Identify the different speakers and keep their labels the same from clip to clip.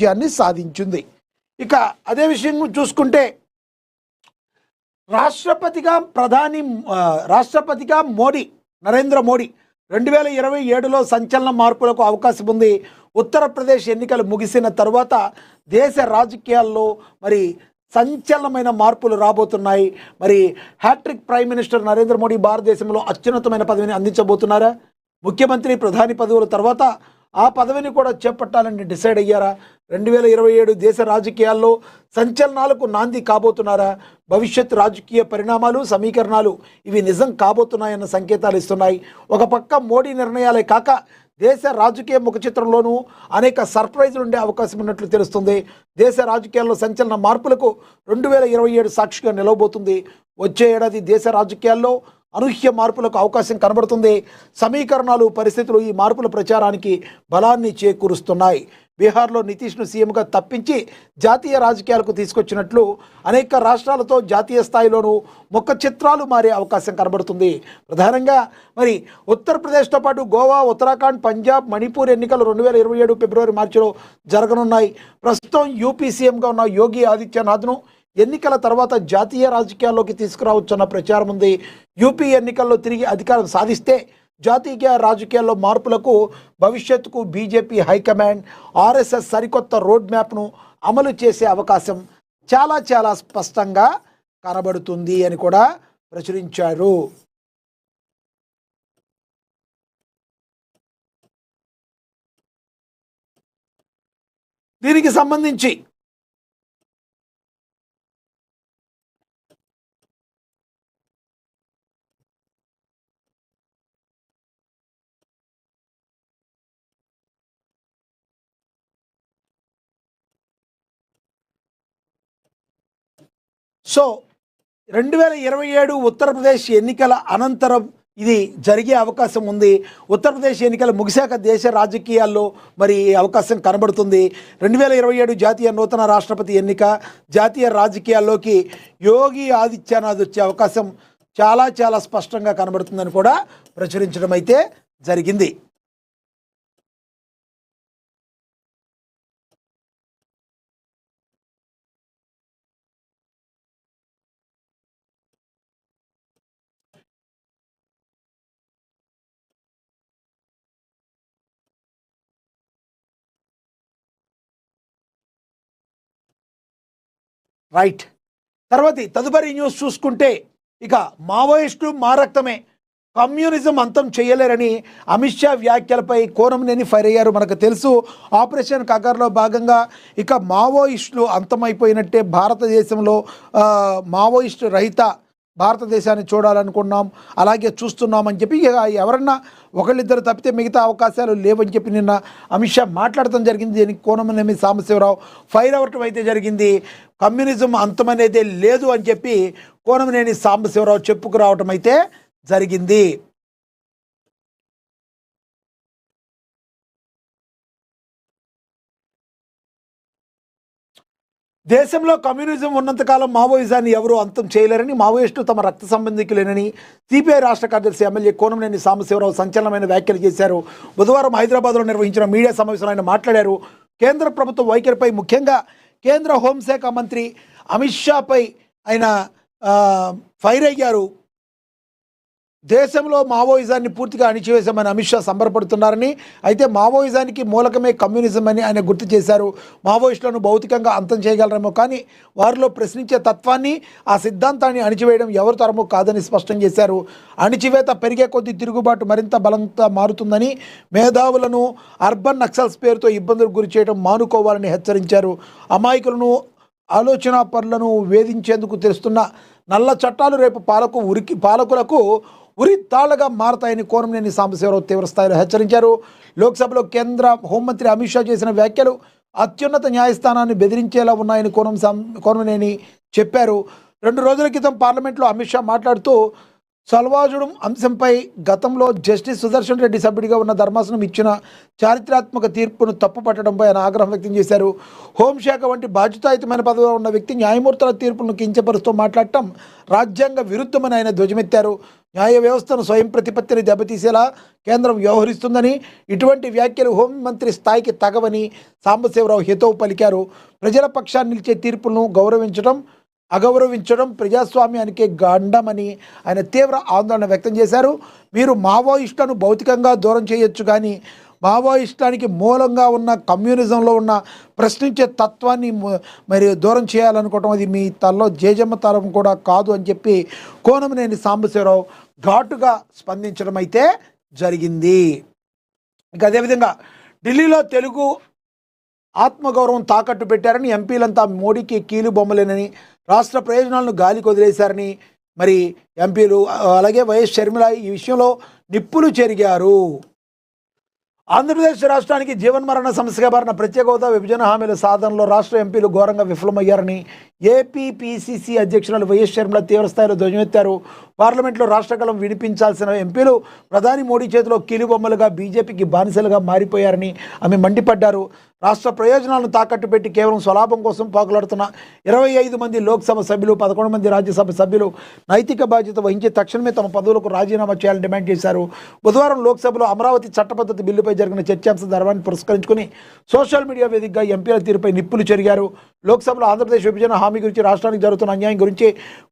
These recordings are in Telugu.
Speaker 1: విజయాన్ని సాధించింది. ఇక అదే విషయం చూసుకుంటే రాష్ట్రపతిగా నరేంద్ర మోడీ 2027లో సంచలన మార్పులకు అవకాశం ఉంది. ఉత్తరప్రదేశ్ ఎన్నికలు ముగిసిన తర్వాత దేశ రాజకీయాల్లో మరి సంచలనమైన మార్పులు రాబోతున్నాయి. మరి hat-trick prime minister Narendra Modi భారతదేశంలో అత్యున్నతమైన పదవిని అందించబోతున్నారా? ముఖ్యమంత్రి ప్రధాని పదవుల తర్వాత ఆ పదవిని కూడా చేపట్టాలని డిసైడ్ అయ్యారా? 2027 దేశ రాజకీయాల్లో సంచలనాలకు నాంది కాబోతున్నారా? భవిష్యత్ రాజకీయ పరిణామాలు సమీకరణాలు ఇవి నిజం కాబోతున్నాయన్న సంకేతాలు ఇస్తున్నాయి. ఒక పక్క మోడీ నిర్ణయాలే కాక దేశ రాజకీయ ముఖచిత్రంలోనూ అనేక సర్ప్రైజులు ఉండే అవకాశం ఉన్నట్లు తెలుస్తుంది. దేశ రాజకీయాల్లో సంచలన మార్పులకు 2027 సాక్షిగా నిలవబోతుంది. వచ్చే ఏడాది దేశ రాజకీయాల్లో అనూహ్య మార్పులకు అవకాశం కనబడుతుంది. సమీకరణాలు పరిస్థితులు ఈ మార్పుల ప్రచారానికి బలాన్ని చేకూరుస్తున్నాయి. బీహార్లో నితీష్ను సీఎంగా తప్పించి జాతీయ రాజకీయాలకు తీసుకొచ్చినట్లు అనేక రాష్ట్రాలతో జాతీయ స్థాయిలోనూ ముఖ చిత్రాలు మారే అవకాశం కనబడుతుంది. ప్రధానంగా మరి ఉత్తరప్రదేశ్తో పాటు గోవా, ఉత్తరాఖండ్, పంజాబ్, మణిపూర్ ఎన్నికలు 2027 ఫిబ్రవరి, మార్చిలో జరగనున్నాయి. ప్రస్తుతం యూపీ సీఎంగా ఉన్న యోగి ఆదిత్యనాథ్ను ఎన్నికల తర్వాత జాతీయ రాజకీయాల్లోకి తీసుకురావచ్చన్న ప్రచారం ఉంది. యూపీ ఎన్నికల్లో తిరిగి అధికారం సాధిస్తే జాతీయ రాజకీయాల్లో మార్పులకు భవిష్యత్తుకు బీజేపీ హైకమాండ్, ఆర్ఎస్ఎస్ సరికొత్త రోడ్ మ్యాప్ను అమలు చేసే అవకాశం చాలా చాలా స్పష్టంగా కనబడుతుంది అని కూడా ప్రచురించారు. దీనికి సంబంధించి సో 2027 ఉత్తరప్రదేశ్ ఎన్నికల అనంతరం ఇది జరిగే అవకాశం ఉంది. ఉత్తరప్రదేశ్ ఎన్నికలు ముగిశాక దేశ రాజకీయాల్లో మరి అవకాశం కనబడుతుంది. 2027 జాతీయ నూతన రాష్ట్రపతి ఎన్నిక, జాతీయ రాజకీయాల్లోకి యోగి ఆదిత్యనాథ్ వచ్చే అవకాశం చాలా చాలా స్పష్టంగా కనబడుతుందని కూడా ప్రచురించడం అయితే జరిగింది. రైట్. తదుపరి న్యూస్ చూసుకుంటే ఇక మావోయిస్టులు మా రక్తమే, కమ్యూనిజం అంతం చేయలేరని అమిత్ షా వ్యాఖ్యలపై కోనంనేని ఫైర్ అయ్యారు. మనకు తెలుసు ఆపరేషన్ కగర్లో భాగంగా ఇక మావోయిస్టులు అంతమైపోయినట్టే. భారతదేశంలో మావోయిస్టు రహిత భారతదేశాన్ని చూడాలనుకున్నాం, అలాగే చూస్తున్నామని చెప్పి ఎవరన్నా ఒకళ్ళిద్దరు తప్పితే మిగతా అవకాశాలు లేవని చెప్పి నిన్న అమిత్ షా మాట్లాడటం జరిగింది. దీనికి కోనమనేని సాంబశివరావు ఫైర్ అవ్వటం అయితే జరిగింది. కమ్యూనిజం అంతమనేదే లేదు అని చెప్పి కోనమనేని సాంబశివరావు చెప్పుకురావటం అయితే జరిగింది. దేశంలో కమ్యూనిజం ఉన్నంతకాలం మావోయిజాన్ని ఎవరూ అంతం చేయలేరని, మావోయిస్టులు తమ రక్త సంబంధికులేనని సిపిఐ రాష్ట్ర కార్యదర్శి ఎమ్మెల్యే కోనంనేని సాంబశివరావు సంచలనమైన వ్యాఖ్యలు చేశారు. బుధవారం హైదరాబాద్లో నిర్వహించిన మీడియా సమావేశంలో ఆయన మాట్లాడారు. కేంద్ర ప్రభుత్వ వైఖరిపై, ముఖ్యంగా కేంద్ర హోంశాఖ మంత్రి అమిత్ షాపై ఆయన ఫైర్ అయ్యారు. దేశంలో మావోయిజాన్ని పూర్తిగా అణిచివేశామని అమిత్ షా సంబరపడుతున్నారని, అయితే మావోయిజానికి మూలకమే కమ్యూనిజం అని ఆయన గుర్తు చేశారు. మావోయిస్టులను భౌతికంగా అంతం చేయగలరేమో కానీ వారిలో ప్రశ్నించే తత్వాన్ని, ఆ సిద్ధాంతాన్ని అణిచివేయడం ఎవరి తరమో కాదని స్పష్టం చేశారు. అణిచివేత పెరిగే కొద్దీ తిరుగుబాటు మరింత బలంగా మారుతుందని, మేధావులను అర్బన్ నక్సల్స్ పేరుతో ఇబ్బందులకు గురి చేయడం మానుకోవాలని హెచ్చరించారు. అమాయకులను, ఆలోచనా పరులను వేధించేందుకు తెస్తున్న నల్ల చట్టాలు రేపు పాలకులకు ఉరి తాళ్లుగా మారతాయని కోనంనేని సాంబశివరావు తీవ్రస్థాయిలో హెచ్చరించారు. లోక్సభలో కేంద్ర హోంమంత్రి అమిత్ షా చేసిన వ్యాఖ్యలు అత్యున్నత న్యాయస్థానాన్ని బెదిరించేలా ఉన్నాయని కోనంనేని చెప్పారు. 2 రోజుల క్రితం పార్లమెంట్లో అమిత్ షా మాట్లాడుతూ సల్వాజుడం అంశంపై గతంలో జస్టిస్ సుదర్శన్ రెడ్డి సభ్యుడిగా ఉన్న ధర్మాసనం ఇచ్చిన చారిత్రాత్మక తీర్పును తప్పుపట్టడంపై ఆయన ఆగ్రహం వ్యక్తం చేశారు. హోంశాఖ వంటి బాధ్యతాయుతమైన పదవిలో ఉన్న వ్యక్తి న్యాయమూర్తుల తీర్పును కించపరుస్తూ మాట్లాడటం రాజ్యాంగ విరుద్ధమని ఆయన ధ్వజమెత్తారు. న్యాయ వ్యవస్థను స్వయం ప్రతిపత్తిని దెబ్బతీసేలా కేంద్రం వ్యవహరిస్తుందని, ఇటువంటి వ్యాఖ్యలు హోంమంత్రి స్థాయికి తగవని సాంబశివరావు హితవు పలికారు. ప్రజల పక్షాన్ని నిలిచే తీర్పులను అగౌరవించడం ప్రజాస్వామ్యానికే గండమని ఆయన తీవ్ర ఆందోళన వ్యక్తం చేశారు. మీరు మావోయిస్టులను భౌతికంగా దూరం చేయొచ్చు, కానీ మావోయిస్టానికి మూలంగా ఉన్న కమ్యూనిజంలో ఉన్న ప్రశ్నించే తత్వాన్ని మరి దూరం చేయాలనుకోవటం అది మీ తలలో జేజమ్మ తరం కూడా కాదు అని చెప్పి కోనమనేని సాంబశివరావు ఘాటుగా స్పందించడం అయితే జరిగింది. ఇక అదేవిధంగా ఢిల్లీలో తెలుగు ఆత్మగౌరవం తాకట్టు పెట్టారని, ఎంపీలంతా మోడీకి కీలు బొమ్మలేనని, రాష్ట్ర ప్రయోజనాలను గాలికి వదిలేశారని మరి ఎంపీలు అలాగే వైఎస్ షర్మిల ఈ విషయంలో నిప్పులు చెరిగారు. ఆంధ్రప్రదేశ్ రాష్ట్రానికి జీవన్మరణ సమస్యగా మారిన ప్రత్యేక హోదా విభజన హామీల సాధనలో రాష్ట్ర ఎంపీలు ఘోరంగా విఫలమయ్యారని ఏపీపీసీసీ అధ్యక్షురాలు వైఎస్ షర్మిల తీవ్రస్థాయిలో ధ్వజమెత్తారు. పార్లమెంట్లో రాష్ట్రకలం వినిపించాల్సిన ఎంపీలు ప్రధాని మోడీ చేతిలో కీలుబొమ్మలుగా బీజేపీకి బానిసలుగా మారిపోయారని ఆమె మండిపడ్డారు. రాష్ట్ర ప్రయోజనాలను తాకట్టు పెట్టి కేవలం స్వలాభం కోసం పాకులాడుతున్న 25 మంది లోక్సభ సభ్యులు, 11 మంది రాజ్యసభ సభ్యులు నైతిక బాధ్యత వహించి తక్షణమే తమ పదవులకు రాజీనామా చేయాలని డిమాండ్ చేశారు. బుధవారం లోక్సభలో అమరావతి చట్టపద్ధతి బిల్లుపై జరిగిన చర్చాంశాన్ని పురస్కరించుకుని సోషల్ మీడియా వేదికగా ఎంపీల తీరుపై నిప్పులు చెరిగారు. లోక్సభలో ఆంధ్రప్రదేశ్ విభజన హామీ గురించి, రాష్ట్రానికి జరుగుతున్న అన్యాయం గురించి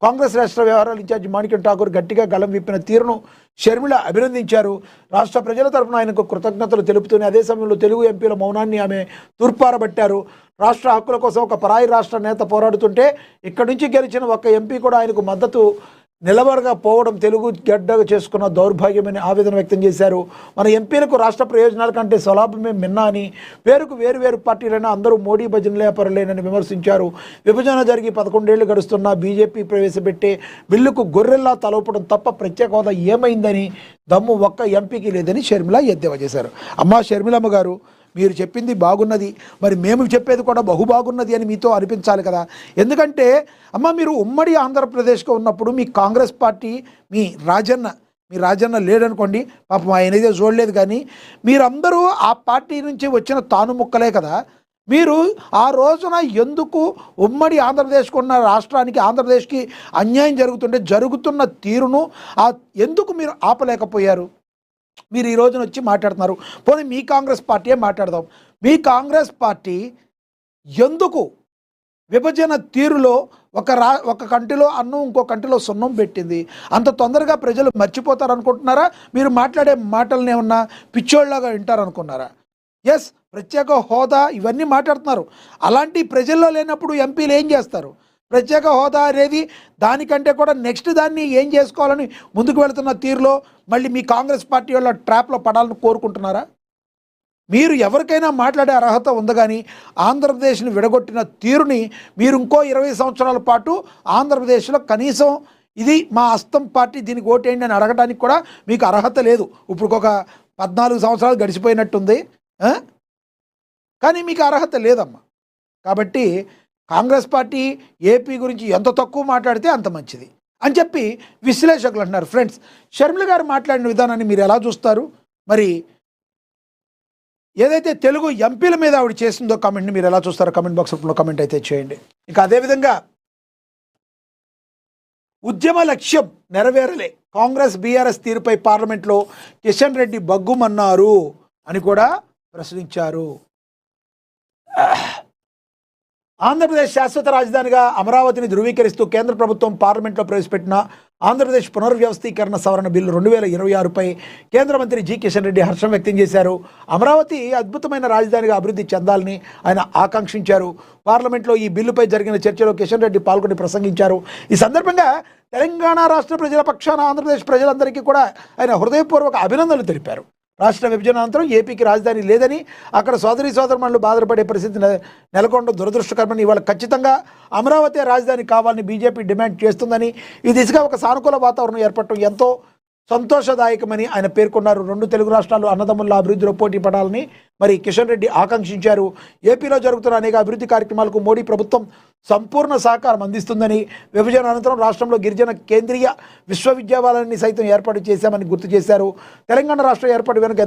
Speaker 1: కాంగ్రెస్ రాష్ట్ర వ్యవహారాల ఇన్ఛార్జి మాణిక్యం ఠాకూర్ గట్టిగా గళం విప్పిన తీరును షర్మిల అభినందించారు. రాష్ట్ర ప్రజల తరఫున ఆయనకు కృతజ్ఞతలు తెలుపుతూనే అదే సమయంలో తెలుగు ఎంపీల మౌనాన్ని ఆమె తూర్పారబట్టారు. రాష్ట్ర హక్కుల కోసం ఒక పరాయి రాష్ట్ర నేత పోరాడుతుంటే ఇక్కడి నుంచి గెలిచిన ఒక్క ఎంపీ కూడా ఆయనకు మద్దతు నిలబడకపోవడం తెలుగు గడ్డగా చేసుకున్న దౌర్భాగ్యమని ఆవేదన వ్యక్తం చేశారు. మన ఎంపీలకు రాష్ట్ర ప్రయోజనాల కంటే స్వలాభమే మిన్నా అని, పేరుకు వేరు పార్టీలైనా అందరూ మోడీ భజనలే పరలేనని విమర్శించారు. విభజన జరిగి 11 ఏళ్లు గడుస్తున్నా బీజేపీ ప్రవేశపెట్టే బిల్లుకు గొర్రెల్లా తలవపడం తప్ప ప్రత్యేక హోదా ఏమైందని దమ్ము ఒక్క ఎంపీకి లేదని షర్మిల ఎద్దేవా చేశారు. అమ్మా షర్మిలమ్మ గారు, మీరు చెప్పింది బాగున్నది, మరి మేము చెప్పేది కూడా బాగున్నది అని మీతో అనిపించాలి కదా. ఎందుకంటే అమ్మ, మీరు ఉమ్మడి ఆంధ్రప్రదేశ్లో ఉన్నప్పుడు మీ కాంగ్రెస్ పార్టీ మీ రాజన్న లేడనుకోండి, పాపం ఆయనైతే చూడలేదు, కానీ మీరందరూ ఆ పార్టీ నుంచి వచ్చిన తానుముక్కలే కదా. మీరు ఆ రోజున ఎందుకు ఉమ్మడి ఆంధ్రప్రదేశ్కు ఉన్న రాష్ట్రానికి, ఆంధ్రప్రదేశ్కి అన్యాయం జరుగుతున్న తీరును ఎందుకు మీరు ఆపలేకపోయారు? మీరు ఈ రోజున వచ్చి మాట్లాడుతున్నారు. పోనీ మీ కాంగ్రెస్ పార్టీయే మాట్లాడదాం. మీ కాంగ్రెస్ పార్టీ ఎందుకు విభజన తీరులో ఒక కంటిలో అన్నం ఇంకో కంటిలో సున్నం పెట్టింది? అంత తొందరగా ప్రజలు మర్చిపోతారనుకుంటున్నారా? మీరు మాట్లాడే మాటలను ఏమన్నా పిచ్చోళ్ళలాగా వింటారనుకున్నారా? ఎస్, ప్రత్యేక హోదా ఇవన్నీ మాట్లాడుతున్నారు. అలాంటి ప్రజల్లో లేనప్పుడు ఎంపీలు ఏం చేస్తారు? ప్రత్యేక హోదా అనేది దానికంటే కూడా నెక్స్ట్ దాన్ని ఏం చేసుకోవాలని ముందుకు వెళుతున్న తీరులో మళ్ళీ మీ కాంగ్రెస్ పార్టీ వాళ్ళ ట్రాప్లో పడాలని కోరుకుంటున్నారా? మీరు ఎవరికైనా మాట్లాడే అర్హత ఉంది, కానీ ఆంధ్రప్రదేశ్ని విడగొట్టిన తీరుని మీరు ఇంకో 20 సంవత్సరాల పాటు ఆంధ్రప్రదేశ్లో కనీసం ఇది మా హస్తం పార్టీ, దీనికి ఓటేయండి అని అడగడానికి కూడా మీకు అర్హత లేదు. ఇప్పుడు ఒక 14 సంవత్సరాలు గడిచిపోయినట్టుంది, కానీ మీకు అర్హత లేదమ్మా. కాబట్టి కాంగ్రెస్ పార్టీ ఏపీ గురించి ఎంత తక్కువ మాట్లాడితే అంత మంచిది అని చెప్పి విశ్లేషకులు అంటున్నారు. ఫ్రెండ్స్, షర్మిల గారు మాట్లాడిన విధానాన్ని మీరు ఎలా చూస్తారు? మరి ఏదైతే తెలుగు ఎంపీల మీద ఆవిడ చేసిందో కామెంట్ని మీరు ఎలా చూస్తారో కామెంట్ బాక్స్లో కామెంట్ అయితే చేయండి. ఇక అదేవిధంగా ఉద్యమ లక్ష్యం నెరవేరలే, కాంగ్రెస్ బీఆర్ఎస్ తీరుపై పార్లమెంట్లో కిషన్ రెడ్డి బగ్గుమన్నారు అని కూడా ప్రశ్నించారు. ఆంధ్రప్రదేశ్ శాశ్వత రాజధానిగా అమరావతిని ధృవీకరిస్తూ కేంద్ర ప్రభుత్వం పార్లమెంట్లో ప్రవేశపెట్టిన ఆంధ్రప్రదేశ్ పునర్వ్యవస్థీకరణ సవరణ బిల్లు 2026పై కేంద్ర మంత్రి జి కిషన్ రెడ్డి హర్షం వ్యక్తం చేశారు. అమరావతి అద్భుతమైన రాజధానిగా అభివృద్ధి చెందాలని ఆయన ఆకాంక్షించారు. పార్లమెంట్లో ఈ బిల్లుపై జరిగిన చర్చలో కిషన్ రెడ్డి పాల్గొని ప్రసంగించారు. ఈ సందర్భంగా తెలంగాణ రాష్ట్ర ప్రజల పక్షాన ఆంధ్రప్రదేశ్ ప్రజలందరికీ కూడా ఆయన హృదయపూర్వక అభినందనలు తెలిపారు. రాష్ట్ర విభజన అనంతరం ఏపీకి రాజధాని లేదని, అక్కడ సోదరీమణులు బాధపడే పరిస్థితి నెలకొనడం దురదృష్టకరమని, ఇవాళ ఖచ్చితంగా అమరావతి రాజధాని కావాలని బీజేపీ డిమాండ్ చేస్తుందని, ఈ దిశగా ఒక సానుకూల వాతావరణం ఏర్పడటం ఎంతో సంతోషదాయకమని ఆయన పేర్కొన్నారు. రెండు తెలుగు రాష్ట్రాలు అన్నదమ్ముల అభివృద్ధిలో పోటీ పడాలని మరి కిషన్ రెడ్డి ఆకాంక్షించారు. ఏపీలో జరుగుతున్న అనేక అభివృద్ధి కార్యక్రమాలకు మోడీ ప్రభుత్వం సంపూర్ణ సహకారం అందిస్తుందని, విభజన అనంతరం రాష్ట్రంలో గిరిజన కేంద్రీయ విశ్వవిద్యాలయాన్ని సైతం ఏర్పాటు చేశామని గుర్తు చేశారు. తెలంగాణ రాష్ట్ర ఏర్పాటు వెనుక